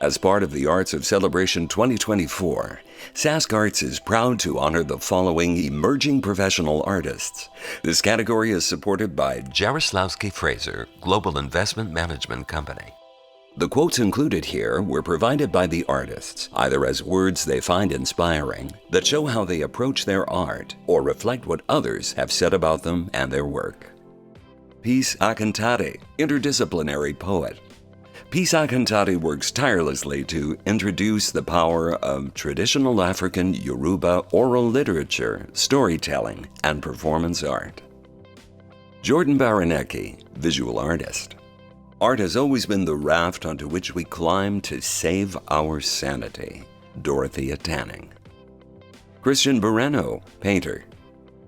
As part of the Arts of Celebration 2024, Sask Arts is proud to honor the following emerging professional artists. This category is supported by Jarislowsky Fraser, Global Investment Management Company. The quotes included here were provided by the artists, either as words they find inspiring, that show how they approach their art, or reflect what others have said about them and their work. Peace Akintade, interdisciplinary poet. Peace Akintade works tirelessly to introduce the power of traditional African Yoruba oral literature, storytelling, and performance art. Jordan Baranecki, visual artist. Art has always been the raft onto which we climb to save our sanity. Dorothea Tanning. Christian Moreno, painter.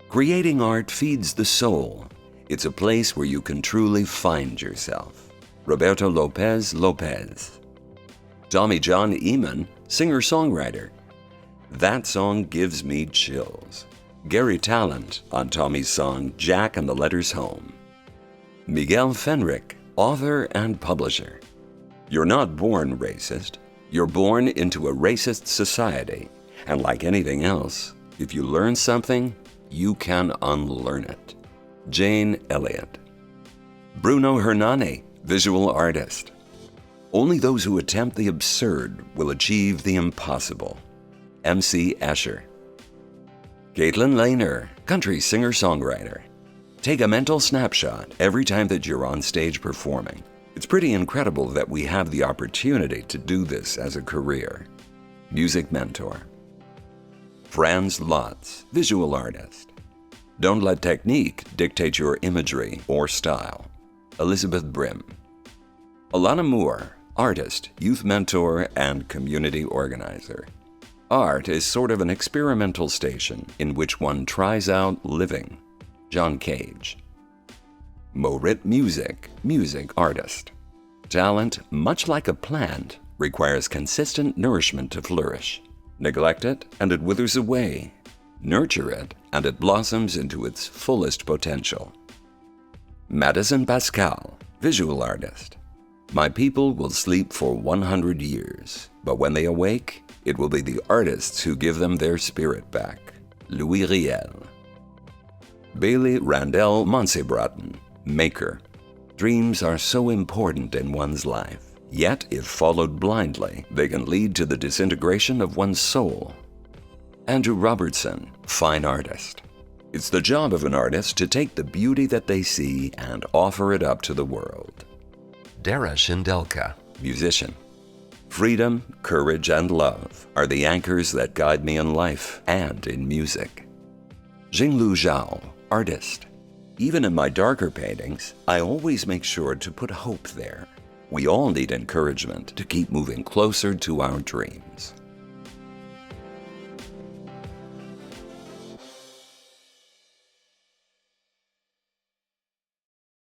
Creating art feeds the soul. It's a place where you can truly find yourself. Roberto Lopez Lopez. Tommy John Eamon, singer-songwriter. That song gives me chills. Gary Talent on Tommy's song Jack and the Letters Home. Miguel Fenrick, author and publisher. You're not born racist. You're born into a racist society. And like anything else, if you learn something, you can unlearn it. Jane Elliott. Bruno Hernani, visual artist. Only those who attempt the absurd will achieve the impossible. MC Escher. Caitlin Lehner, country singer-songwriter. Take a mental snapshot every time that you're on stage performing. It's pretty incredible that we have the opportunity to do this as a career. Music mentor. Franz Lotz, visual artist. Don't let technique dictate your imagery or style. Elizabeth Brim. Alana Moore, artist, youth mentor, and community organizer. Art is sort of an experimental station in which one tries out living. John Cage. Morit Music, music artist. Talent, much like a plant, requires consistent nourishment to flourish. Neglect it, and it withers away. Nurture it, and it blossoms into its fullest potential. Madison Pascal, visual artist. My people will sleep for 100 years, but when they awake, it will be the artists who give them their spirit back. Louis Riel. Bailey Randell Monsebraten, maker. Dreams are so important in one's life, yet if followed blindly, they can lead to the disintegration of one's soul. Andrew Robertson, fine artist. It's the job of an artist to take the beauty that they see and offer it up to the world. Dara Shindelka, musician. Freedom, courage, and love are the anchors that guide me in life and in music. Jinglu Zhao, artist. Even in my darker paintings, I always make sure to put hope there. We all need encouragement to keep moving closer to our dreams.